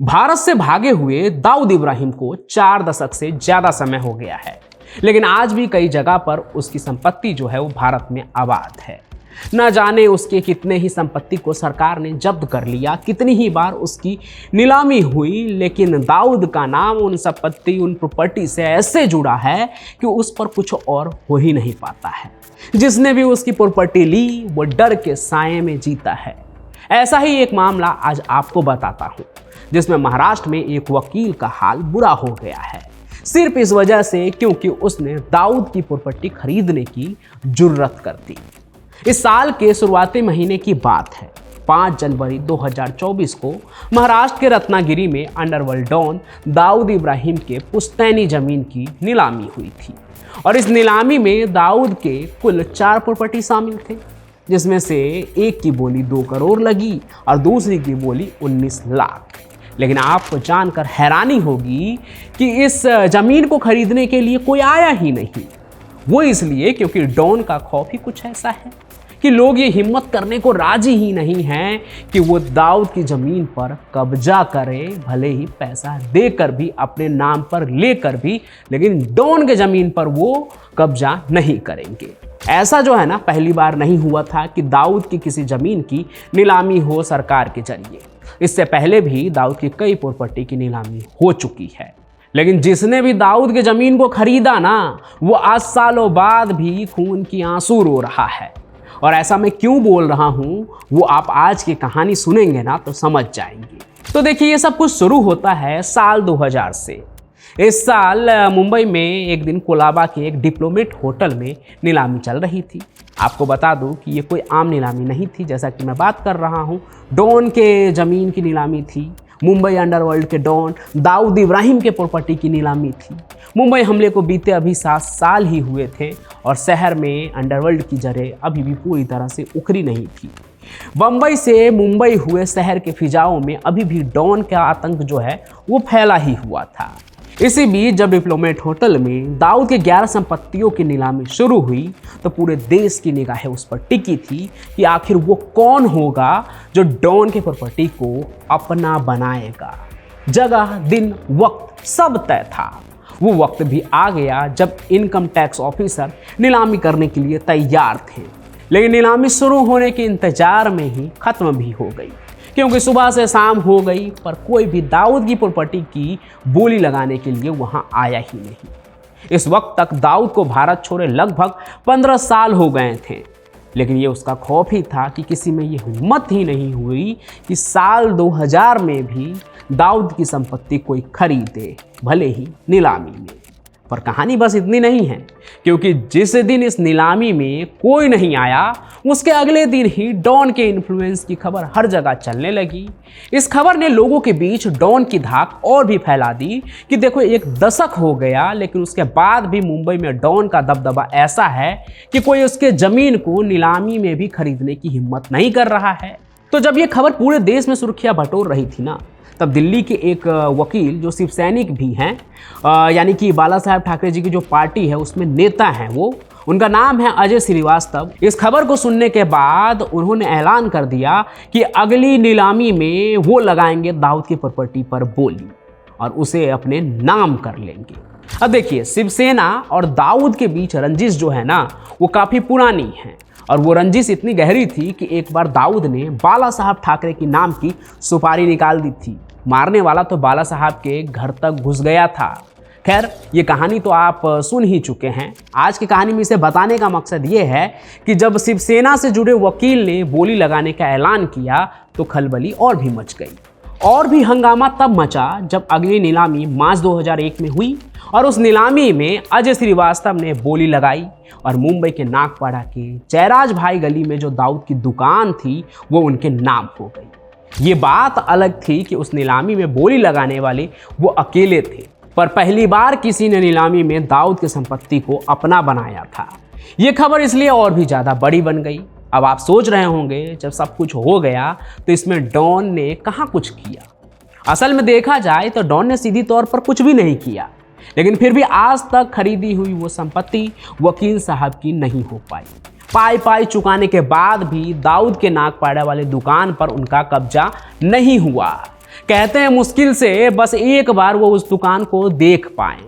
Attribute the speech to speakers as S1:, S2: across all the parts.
S1: भारत से भागे हुए दाऊद इब्राहिम को 4 दशक से ज्यादा समय हो गया है, लेकिन आज भी कई जगह पर उसकी संपत्ति जो है वो भारत में आबाद है। न जाने उसके कितने ही संपत्ति को सरकार ने जब्त कर लिया, कितनी ही बार उसकी नीलामी हुई, लेकिन दाऊद का नाम उन संपत्ति, उन प्रॉपर्टी से ऐसे जुड़ा है कि उस पर कुछ और हो ही नहीं पाता है। जिसने भी उसकी प्रॉपर्टी ली वो डर के साए में जीता है। ऐसा ही एक मामला आज आपको बताता हूँ, जिसमें महाराष्ट्र में एक वकील का हाल बुरा हो गया है, सिर्फ इस वजह से क्योंकि उसने दाऊद की प्रॉपर्टी खरीदने की जुर्रत कर दी। इस साल के शुरुआती महीने की बात है। 5 जनवरी 2024 को महाराष्ट्र के रत्नागिरी में अंडरवर्ल्ड डॉन दाऊद इब्राहिम के पुश्तैनी जमीन की नीलामी हुई थी और इस नीलामी में दाऊद के कुल 4 प्रॉपर्टी शामिल थे, जिसमें से एक की बोली 2 करोड़ लगी और दूसरी की बोली 19 लाख। लेकिन आपको जानकर हैरानी होगी कि इस जमीन को खरीदने के लिए कोई आया ही नहीं। वो इसलिए क्योंकि डॉन का खौफ ही कुछ ऐसा है कि लोग ये हिम्मत करने को राजी ही नहीं हैं कि वो दाऊद की ज़मीन पर कब्जा करे, भले ही पैसा देकर भी, अपने नाम पर लेकर भी, लेकिन डॉन के ज़मीन पर वो कब्जा नहीं करेंगे। ऐसा जो है ना, पहली बार नहीं हुआ था कि दाऊद की किसी ज़मीन की नीलामी हो सरकार के जरिए। इससे पहले भी दाऊद की कई प्रॉपर्टी की नीलामी हो चुकी है, लेकिन जिसने भी दाऊद के ज़मीन को खरीदा ना, वो आज सालों बाद भी खून की आंसू रो रहा है। और ऐसा मैं क्यों बोल रहा हूँ वो आप आज की कहानी सुनेंगे ना तो समझ जाएंगे। तो देखिए, ये सब कुछ शुरू होता है साल 2000 से। इस साल मुंबई में एक दिन कोलाबा के एक डिप्लोमेट होटल में नीलामी चल रही थी। आपको बता दूं कि ये कोई आम नीलामी नहीं थी, जैसा कि मैं बात कर रहा हूँ, डॉन के ज़मीन की नीलामी थी। मुंबई अंडरवर्ल्ड के डॉन दाऊद इब्राहिम के प्रॉपर्टी की नीलामी थी। मुंबई हमले को बीते अभी 7 साल ही हुए थे और शहर में अंडरवर्ल्ड की जड़ें अभी भी पूरी तरह से उखड़ी नहीं थी। बम्बई से मुंबई हुए शहर के फिजाओं में अभी भी डॉन का आतंक जो है वो फैला ही हुआ था। इसी बीच जब डिप्लोमेट होटल में दाऊद के 11 संपत्तियों की नीलामी शुरू हुई तो पूरे देश की निगाहें उस पर टिकी थी कि आखिर वो कौन होगा जो डॉन के प्रॉपर्टी को अपना बनाएगा। जगह, दिन, वक्त सब तय था। वो वक्त भी आ गया जब इनकम टैक्स ऑफिसर नीलामी करने के लिए तैयार थे, लेकिन नीलामी शुरू होने के इंतजार में ही खत्म भी हो गई, क्योंकि सुबह से शाम हो गई पर कोई भी दाऊद की प्रॉपर्टी की बोली लगाने के लिए वहां आया ही नहीं। इस वक्त तक दाऊद को भारत छोड़े लगभग 15 साल हो गए थे, लेकिन ये उसका खौफ ही था कि किसी में ये हिम्मत ही नहीं हुई कि साल 2000 में भी दाऊद की संपत्ति कोई खरीदे, भले ही नीलामी में। पर कहानी बस इतनी नहीं है, क्योंकि जिस दिन इस नीलामी में कोई नहीं आया उसके अगले दिन ही डॉन के इन्फ्लुएंस की खबर हर जगह चलने लगी। इस खबर ने लोगों के बीच डॉन की धाक और भी फैला दी कि देखो, 1 दशक हो गया लेकिन उसके बाद भी मुंबई में डॉन का दबदबा ऐसा है कि कोई उसके ज़मीन को नीलामी में भी खरीदने की हिम्मत नहीं कर रहा है। तो जब ये खबर पूरे देश में सुर्खियां बटोर रही थी ना, तब दिल्ली के एक वकील जो शिव सैनिक भी हैं, यानी कि बाला साहेब ठाकरे जी की जो पार्टी है उसमें नेता हैं, वो उनका नाम है अजय श्रीवास्तव। इस खबर को सुनने के बाद उन्होंने ऐलान कर दिया कि अगली नीलामी में वो लगाएंगे दाऊद की प्रॉपर्टी पर बोली और उसे अपने नाम कर लेंगे। अब देखिए, शिवसेना और दाऊद के बीच रंजिश जो है ना वो काफ़ी पुरानी है और वो रंजिश इतनी गहरी थी कि एक बार दाऊद ने बाला साहब ठाकरे की नाम की सुपारी निकाल दी थी। मारने वाला तो बाला साहब के घर तक घुस गया था। खैर, ये कहानी तो आप सुन ही चुके हैं। आज की कहानी में इसे बताने का मकसद ये है कि जब शिवसेना से जुड़े वकील ने बोली लगाने का ऐलान किया तो खलबली और भी मच गई। और भी हंगामा तब मचा जब अगली नीलामी मार्च 2001 में हुई और उस नीलामी में अजय श्रीवास्तव ने बोली लगाई और मुंबई के नागपाड़ा के जयराज भाई गली में जो दाऊद की दुकान थी वो उनके नाम हो गई। ये बात अलग थी कि उस नीलामी में बोली लगाने वाले वो अकेले थे, पर पहली बार किसी ने नीलामी में दाऊद की संपत्ति को अपना बनाया था। ये खबर इसलिए और भी ज़्यादा बड़ी बन गई। अब आप सोच रहे होंगे, जब सब कुछ हो गया तो इसमें डॉन ने कहाँ कुछ किया। असल में देखा जाए तो डॉन ने सीधी तौर पर कुछ भी नहीं किया, लेकिन फिर भी आज तक खरीदी हुई वो संपत्ति वकील साहब की नहीं हो पाई। पाई चुकाने के बाद भी दाऊद के नागपाड़ा वाले दुकान पर उनका कब्जा नहीं हुआ। कहते हैं मुश्किल से बस एक बार वो उस दुकान को देख पाए,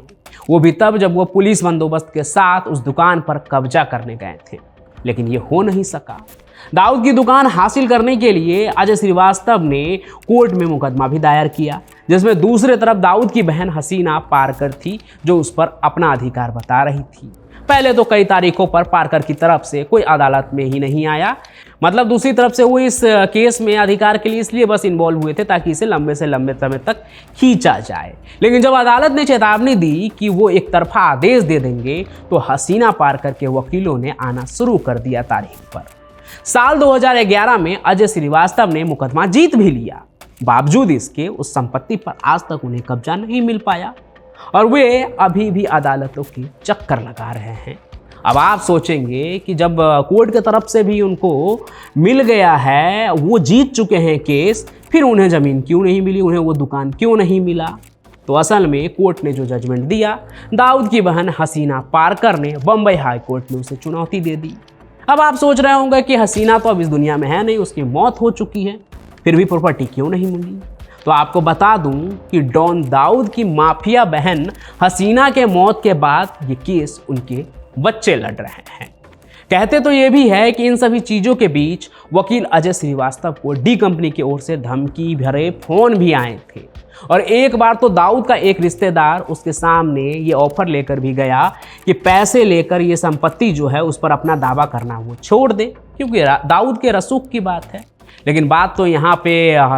S1: वो भी तब जब वो पुलिस बंदोबस्त के साथ उस दुकान पर कब्जा करने गए थे। लेकिन ये हो नहीं सका। दाऊद की दुकान हासिल करने के लिए अजय श्रीवास्तव ने कोर्ट में मुकदमा भी दायर किया, जिसमें दूसरी तरफ दाऊद की बहन हसीना पारकर थी, जो उस पर अपना अधिकार बता रही थी। पहले तो कई तारीखों पर पारकर की तरफ से कोई अदालत में ही नहीं आया, मतलब दूसरी तरफ से वो इस केस में अधिकार के लिए इसलिए बस इन्वॉल्व हुए थे ताकि इसे लंबे से लंबे समय तक खींचा जाए। लेकिन जब अदालत ने चेतावनी दी कि वो एक तरफा आदेश दे देंगे, तो हसीना पारकर के वकीलों ने आना शुरू कर दिया तारीख पर। साल 2011 में अजय श्रीवास्तव ने मुकदमा जीत भी लिया, बावजूद इसके उस संपत्ति पर आज तक उन्हें कब्जा नहीं मिल पाया और वे अभी भी अदालतों की चक्कर लगा रहे हैं। अब आप सोचेंगे कि जब कोर्ट की तरफ से भी उनको मिल गया है, वो जीत चुके हैं केस, फिर उन्हें ज़मीन क्यों नहीं मिली, उन्हें वो दुकान क्यों नहीं मिला? तो असल में कोर्ट ने जो जजमेंट दिया, दाऊद की बहन हसीना पारकर ने बम्बई हाई कोर्ट में उसे चुनौती दे दी। अब आप सोच रहे होंगे कि हसीना तो अब इस दुनिया में है नहीं, उसकी मौत हो चुकी है, फिर भी प्रॉपर्टी क्यों नहीं मिली? तो आपको बता दूं कि डॉन दाऊद की माफिया बहन हसीना के मौत के बाद ये केस उनके बच्चे लड़ रहे हैं। कहते तो ये भी है कि इन सभी चीज़ों के बीच वकील अजय श्रीवास्तव को डी कंपनी की ओर से धमकी भरे फोन भी आए थे और एक बार तो दाऊद का एक रिश्तेदार उसके सामने ये ऑफर लेकर भी गया कि पैसे लेकर ये संपत्ति जो है उस पर अपना दावा करना वो छोड़ दे, क्योंकि दाऊद के रसूख की बात है। लेकिन बात तो यहाँ पे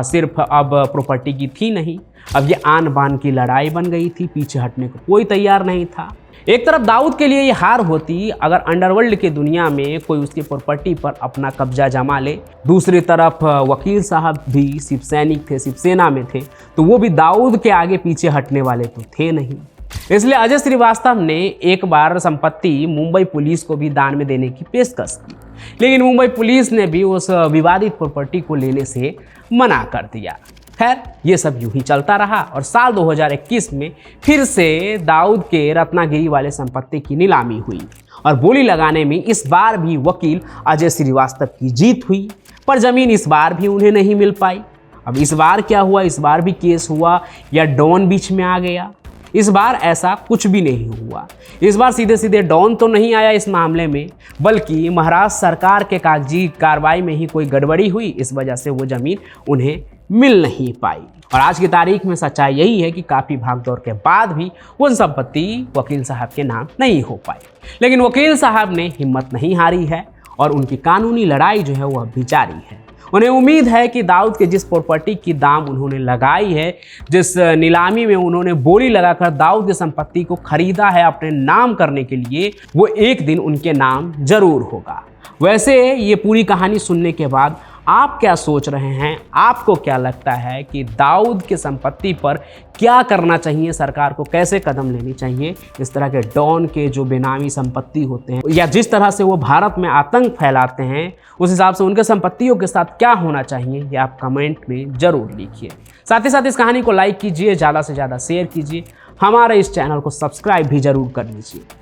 S1: सिर्फ अब प्रॉपर्टी की थी नहीं, अब ये आन बान की लड़ाई बन गई थी, पीछे हटने को कोई तैयार नहीं था। एक तरफ दाऊद के लिए ये हार होती अगर अंडरवर्ल्ड की दुनिया में कोई उसकी प्रॉपर्टी पर अपना कब्जा जमा ले, दूसरी तरफ वकील साहब भी शिव सैनिक थे, शिवसेना में थे, तो वो भी दाऊद के आगे पीछे हटने वाले तो थे नहीं। इसलिए अजय श्रीवास्तव ने एक बार संपत्ति मुंबई पुलिस को भी दान में देने की पेशकश की, लेकिन मुंबई पुलिस ने भी उस विवादित प्रॉपर्टी को लेने से मना कर दिया। खैर, ये सब यूं ही चलता रहा और साल 2021 में फिर से दाऊद के रत्नागिरी वाले संपत्ति की नीलामी हुई और बोली लगाने में इस बार भी वकील अजय श्रीवास्तव की जीत हुई, पर जमीन इस बार भी उन्हें नहीं मिल पाई। अब इस बार क्या हुआ? इस बार भी केस हुआ या डॉन बीच में आ गया? इस बार ऐसा कुछ भी नहीं हुआ। इस बार सीधे सीधे डॉन तो नहीं आया इस मामले में, बल्कि महाराष्ट्र सरकार के कागजी कार्रवाई में ही कोई गड़बड़ी हुई, इस वजह से वो जमीन उन्हें मिल नहीं पाई। और आज की तारीख में सच्चाई यही है कि काफ़ी भागदौड़ के बाद भी वो संपत्ति वकील साहब के नाम नहीं हो पाई। लेकिन वकील साहब ने हिम्मत नहीं हारी है और उनकी कानूनी लड़ाई जो है वो अब भी जारी है। उन्हें उम्मीद है कि दाऊद के जिस प्रॉपर्टी की दाम उन्होंने लगाई है, जिस नीलामी में उन्होंने बोली लगाकर दाऊद की संपत्ति को खरीदा है अपने नाम करने के लिए, वो एक दिन उनके नाम जरूर होगा। वैसे ये पूरी कहानी सुनने के बाद आप क्या सोच रहे हैं? आपको क्या लगता है कि दाऊद की संपत्ति पर क्या करना चाहिए? सरकार को कैसे कदम लेनी चाहिए? इस तरह के डॉन के जो बेनामी संपत्ति होते हैं या जिस तरह से वो भारत में आतंक फैलाते हैं, उस हिसाब से उनके संपत्तियों के साथ क्या होना चाहिए, ये आप कमेंट में ज़रूर लिखिए। साथ ही साथ इस कहानी को लाइक कीजिए, ज़्यादा से ज़्यादा शेयर कीजिए, हमारे इस चैनल को सब्सक्राइब भी ज़रूर कर लीजिए।